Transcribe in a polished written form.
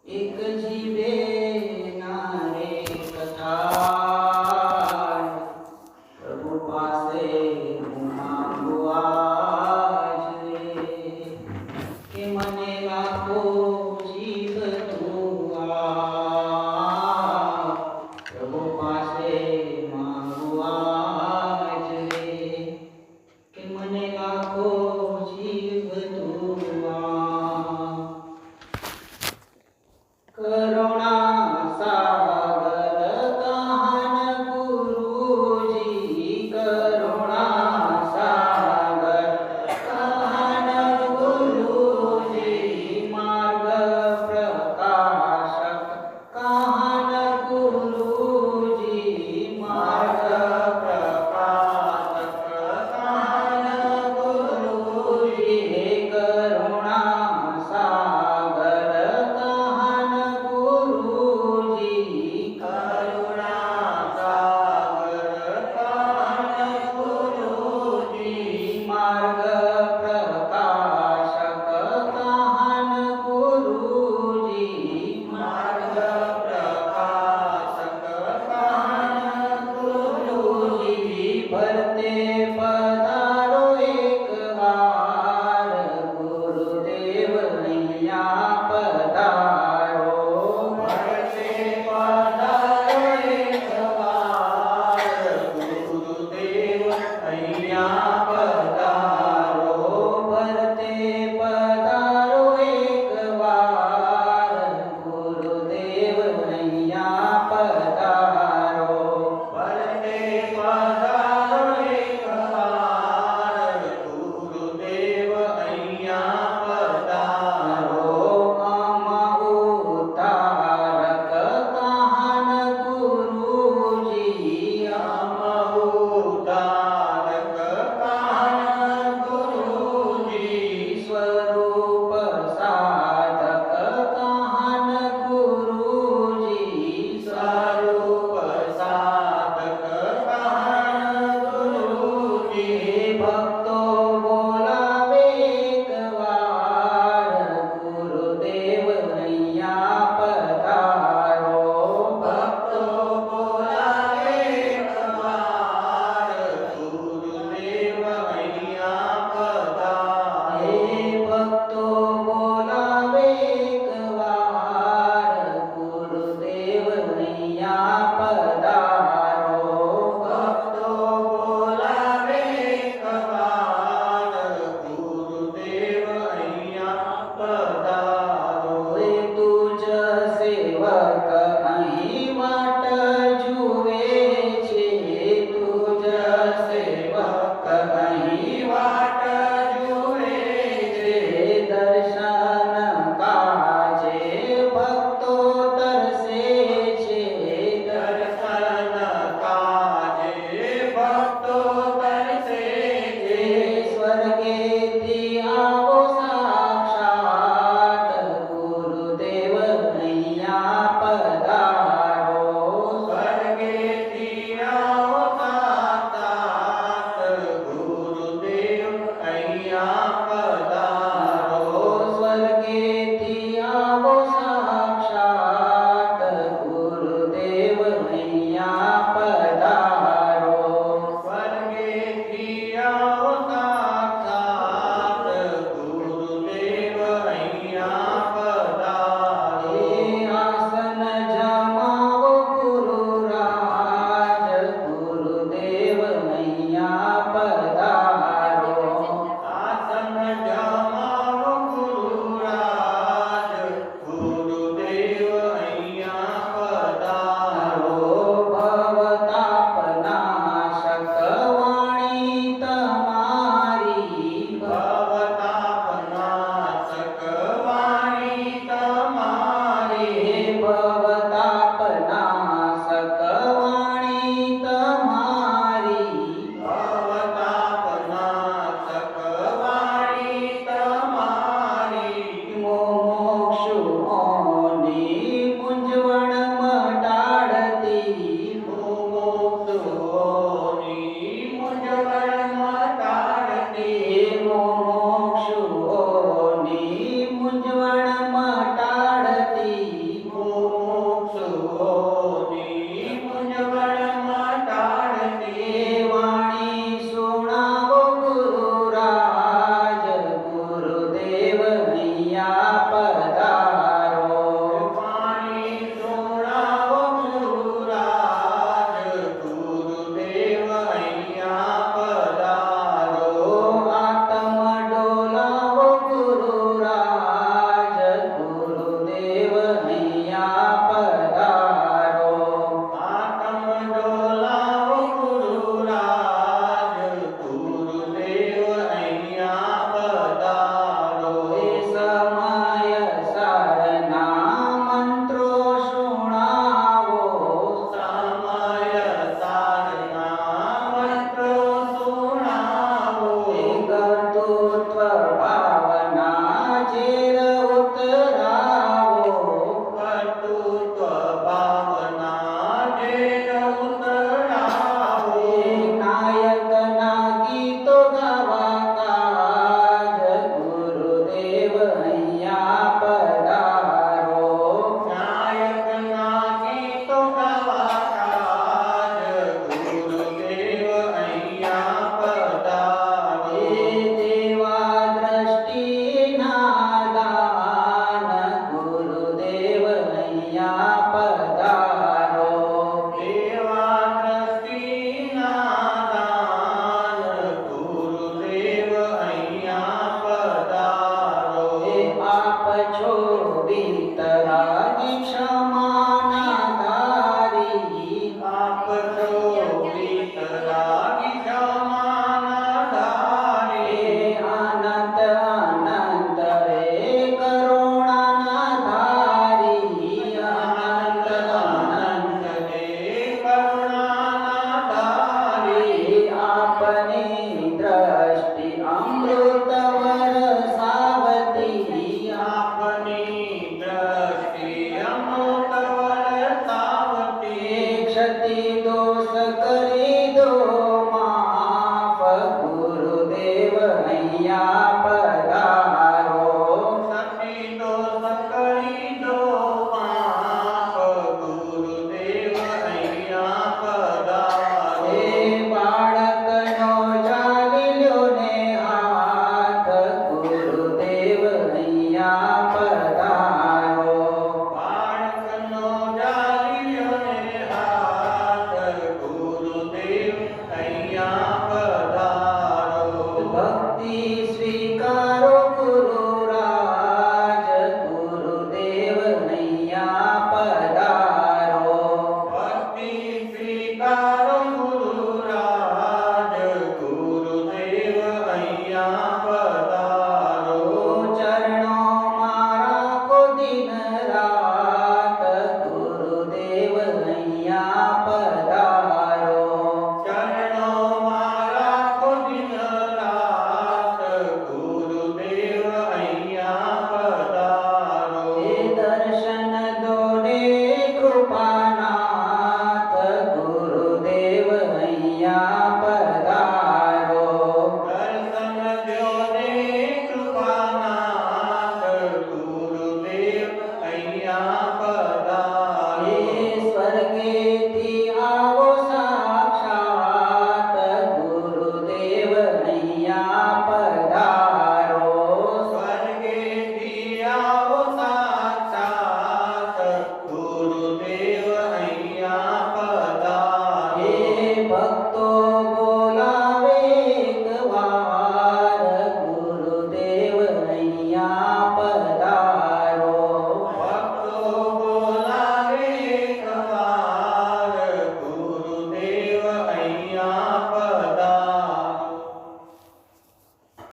एक जीवे नारे कथार प्रभु पासे मांगू आज के मने लाखो जीव तुआ प्रभु पासे मांगू आज के मने लाखो जीव तुआ करुणा सागर कहान गुरुजी करुणा सागर कहान गुरुजी मार्ग प्रकाशक कहान गुरुजी मार्ग प्रकाशक कहान गुरुजी करुणा सागर कहान गुरुजी करुणा सागर कहान गुरुजी मार्ग प्रकाशक कहान गुरुजी मार्ग प्रकाशक कहान गुरुजी भरते पधारो एक बार गुरुदेव नैया पधारो भरते पधारो एक बार गुरुदेव नैया पधारो भरते पधारो एक बार गुरुदेव नैया पधारो भरते पधारो एक बार गुरुदेव नैया पधारो अमउतारक कहान गुरुजी अमउतारक कहान गुरुजी स्वरूप साधक कहान गुरुजी स्वरूप साधक कहान गुरुजी भक्तो बोलावे एक बार गुरुदेव नैया पधारो भक्तो बोलावे एक बार गुरुदेव नैया पधारो भक्तो बोलावे एक बार गुरुदेव नैया पधारो भक्तो बोलावे एक बार गुरुदेव नैया पधारो तुझ सेवक અહીં વાટ જુએ છે તુજ સેવક અહીં વાટ જુએ છે દર્શન કાજે ભક્તો તરસે છે દર્શન કાજે ભક્તો તરસે છે સ્વર્ગેથી આવો સાક્ષાત છો વિતરાગી ક્ષમાના ધારી આપ છો વિતરાગી ક્ષમાના ધારી અનંત અનંત રે કરુણાના ધારી અનંત અનંત રે કરુણાના ધારી આપની દ્રષ્ટિ અમૃત વરસાવતી આપની દ્રષ્ટિ અમૃત વરસાવતી ક્ષતિ દોષ કરી દો માફ ગુરુદેવ અહીંયા પધારો સતી દોષ કરી દો માફ ગુરુદેવ અહીંયા પધારો હે બાળકનો ચાલી લ્યો ને હાથ ગુરુદેવ અહીંયા પધારો બાળકનો જાળ્યો ને હાથ ગુરુદેવ અહીંયા પધારો ભક્તિ સ્વીકારો ગુરુરાજ ગુરુદેવ અહીંયા પધારો ભક્તિ સ્વીકારો ગુરુરાજ ગુરુદેવ અહીંયા પધારો ચરણો મારા કો દિન રાત ગુરુદેવ અહીંયા પધારો ચરણો મારા દિન રાત ગુરુદેવ અહીંયા પધારો હે દર્શન દોને કૃપાનાથ ગુરુદેવ અહીંયા પધારો દર્શન દ્યોને કૃપાનાથ ગુરુદેવ અહીંયા પધારો હે સ્વર્ગેથી આવો સાક્ષાત ગુરુદેવ અહીંયા પધારો સ્વર્ગેથી આવો સાક્ષાત ગુરુદેવ અહીંયા પધારો હે ભક્તો